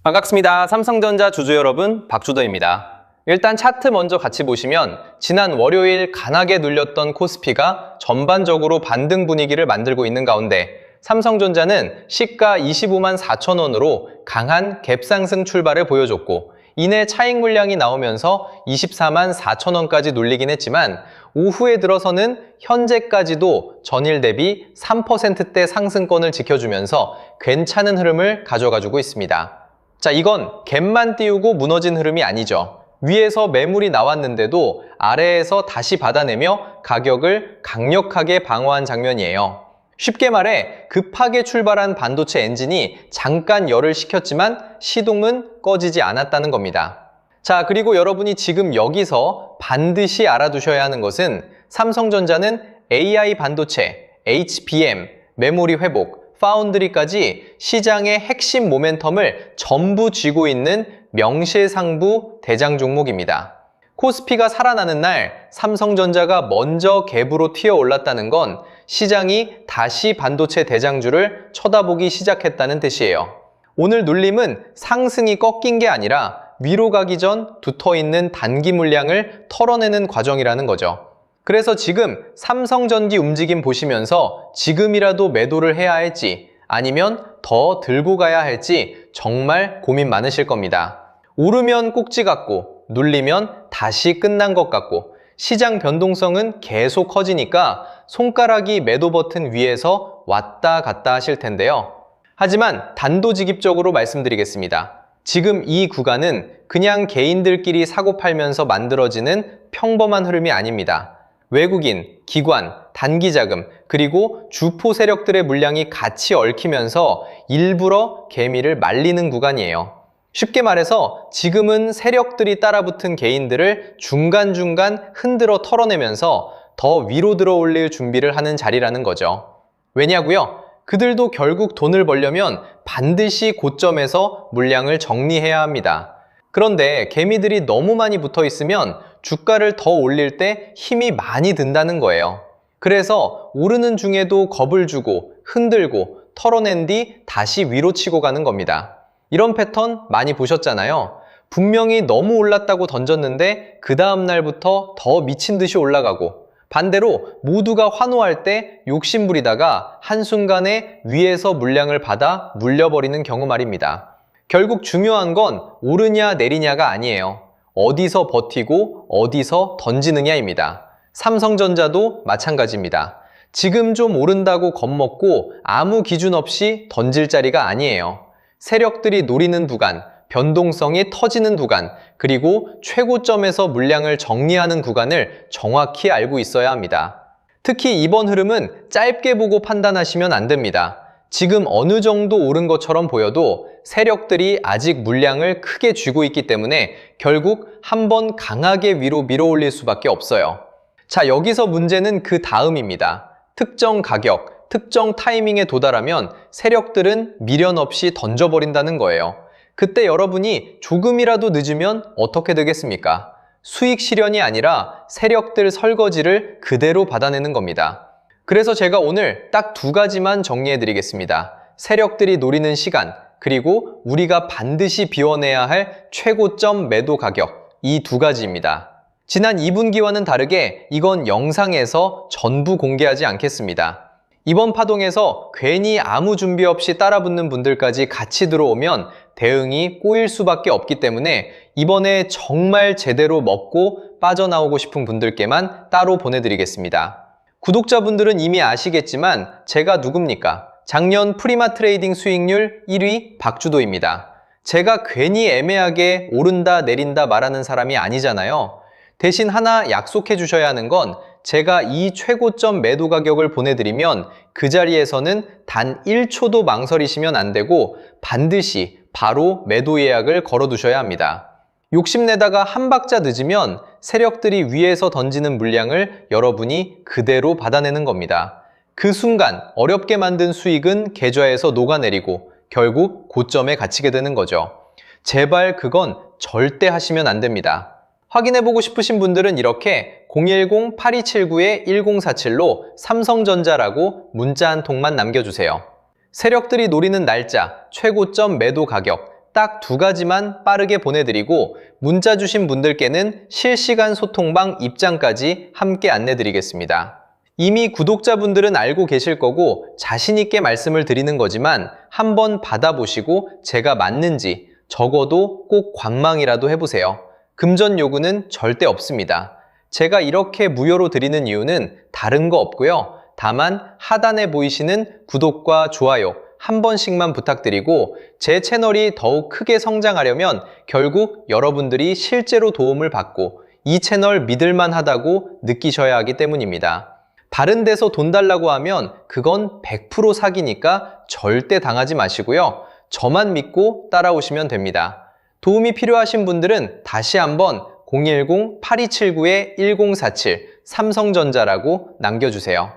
반갑습니다. 삼성전자 주주 여러분, 박주더입니다. 일단 차트 먼저 같이 보시면 지난 월요일 강하게 눌렸던 코스피가 전반적으로 반등 분위기를 만들고 있는 가운데 삼성전자는 시가 25만 4천 원으로 강한 갭상승 출발을 보여줬고 이내 차익 물량이 나오면서 24만 4천 원까지 눌리긴 했지만 오후에 들어서는 현재까지도 전일 대비 3%대 상승권을 지켜주면서 괜찮은 흐름을 가져가주고 있습니다. 자, 이건 갭만 띄우고 무너진 흐름이 아니죠. 위에서 매물이 나왔는데도 아래에서 다시 받아내며 가격을 강력하게 방어한 장면이에요. 쉽게 말해 급하게 출발한 반도체 엔진이 잠깐 열을 식혔지만 시동은 꺼지지 않았다는 겁니다. 자, 그리고 여러분이 지금 여기서 반드시 알아두셔야 하는 것은 삼성전자는 AI 반도체, HBM, 메모리 회복, 파운드리까지 시장의 핵심 모멘텀을 전부 쥐고 있는 명실상부 대장 종목입니다. 코스피가 살아나는 날 삼성전자가 먼저 갭으로 튀어 올랐다는 건 시장이 다시 반도체 대장주를 쳐다보기 시작했다는 뜻이에요. 오늘 눌림은 상승이 꺾인 게 아니라 위로 가기 전 붙어있는 단기 물량을 털어내는 과정이라는 거죠. 그래서 지금 삼성전기 움직임 보시면서 지금이라도 매도를 해야 할지 아니면 더 들고 가야 할지 정말 고민 많으실 겁니다. 오르면 꼭지 같고 눌리면 다시 끝난 것 같고 시장 변동성은 계속 커지니까 손가락이 매도 버튼 위에서 왔다 갔다 하실 텐데요. 하지만 단도직입적으로 말씀드리겠습니다. 지금 이 구간은 그냥 개인들끼리 사고 팔면서 만들어지는 평범한 흐름이 아닙니다. 외국인, 기관, 단기자금, 그리고 주포 세력들의 물량이 같이 얽히면서 일부러 개미를 말리는 구간이에요. 쉽게 말해서 지금은 세력들이 따라붙은 개인들을 중간중간 흔들어 털어내면서 더 위로 들어 올릴 준비를 하는 자리라는 거죠. 왜냐고요? 그들도 결국 돈을 벌려면 반드시 고점에서 물량을 정리해야 합니다. 그런데 개미들이 너무 많이 붙어 있으면 주가를 더 올릴 때 힘이 많이 든다는 거예요. 그래서 오르는 중에도 겁을 주고 흔들고 털어낸 뒤 다시 위로 치고 가는 겁니다. 이런 패턴 많이 보셨잖아요. 분명히 너무 올랐다고 던졌는데 그 다음 날부터 더 미친 듯이 올라가고 반대로 모두가 환호할 때 욕심 부리다가 한순간에 위에서 물량을 받아 물려버리는 경우 말입니다. 결국 중요한 건 오르냐 내리냐가 아니에요. 어디서 버티고 어디서 던지느냐입니다. 삼성전자도 마찬가지입니다. 지금 좀 오른다고 겁먹고 아무 기준 없이 던질 자리가 아니에요. 세력들이 노리는 구간, 변동성이 터지는 구간, 그리고 최고점에서 물량을 정리하는 구간을 정확히 알고 있어야 합니다. 특히 이번 흐름은 짧게 보고 판단하시면 안 됩니다. 지금 어느 정도 오른 것처럼 보여도 세력들이 아직 물량을 크게 쥐고 있기 때문에 결국 한번 강하게 위로 밀어올릴 수밖에 없어요. 자, 여기서 문제는 그 다음입니다. 특정 가격, 특정 타이밍에 도달하면 세력들은 미련 없이 던져버린다는 거예요. 그때 여러분이 조금이라도 늦으면 어떻게 되겠습니까? 수익 실현이 아니라 세력들 설거지를 그대로 받아내는 겁니다. 그래서 제가 오늘 딱 두 가지만 정리해 드리겠습니다. 세력들이 노리는 시간, 그리고 우리가 반드시 비워내야 할 최고점 매도 가격, 이 두 가지입니다. 지난 2분기와는 다르게 이건 영상에서 전부 공개하지 않겠습니다. 이번 파동에서 괜히 아무 준비 없이 따라붙는 분들까지 같이 들어오면 대응이 꼬일 수밖에 없기 때문에 이번에 정말 제대로 먹고 빠져나오고 싶은 분들께만 따로 보내드리겠습니다. 구독자분들은 이미 아시겠지만 제가 누굽니까? 작년 프리마 트레이딩 수익률 1위 박주도입니다. 제가 괜히 애매하게 오른다 내린다 말하는 사람이 아니잖아요. 대신 하나 약속해 주셔야 하는 건 제가 이 최고점 매도 가격을 보내드리면 그 자리에서는 단 1초도 망설이시면 안 되고 반드시 바로 매도 예약을 걸어 두셔야 합니다. 욕심내다가 한 박자 늦으면 세력들이 위에서 던지는 물량을 여러분이 그대로 받아내는 겁니다. 그 순간 어렵게 만든 수익은 계좌에서 녹아내리고 결국 고점에 갇히게 되는 거죠. 제발 그건 절대 하시면 안 됩니다. 확인해보고 싶으신 분들은 이렇게 010-8279-1047로 삼성전자라고 문자 한 통만 남겨주세요. 세력들이 노리는 날짜, 최고점 매도 가격, 딱 2가지만 빠르게 보내드리고 문자 주신 분들께는 실시간 소통방 입장까지 함께 안내드리겠습니다. 이미 구독자분들은 알고 계실 거고 자신 있게 말씀을 드리는 거지만 한번 받아보시고 제가 맞는지 적어도 꼭 관망이라도 해보세요. 금전 요구는 절대 없습니다. 제가 이렇게 무료로 드리는 이유는 다른 거 없고요. 다만 하단에 보이시는 구독과 좋아요 한 번씩만 부탁드리고 제 채널이 더욱 크게 성장하려면 결국 여러분들이 실제로 도움을 받고 이 채널 믿을만 하다고 느끼셔야 하기 때문입니다. 다른 데서 돈 달라고 하면 그건 100% 사기니까 절대 당하지 마시고요. 저만 믿고 따라오시면 됩니다. 도움이 필요하신 분들은 다시 한번 010-8279-1047 삼성전자라고 남겨주세요.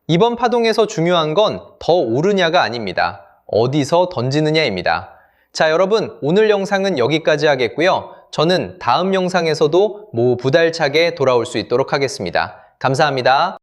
이번 파동에서 중요한 건 더 오르냐가 아닙니다. 어디서 던지느냐입니다. 자, 여러분 오늘 영상은 여기까지 하겠고요. 저는 다음 영상에서도 모부달차게 돌아올 수 있도록 하겠습니다. 감사합니다.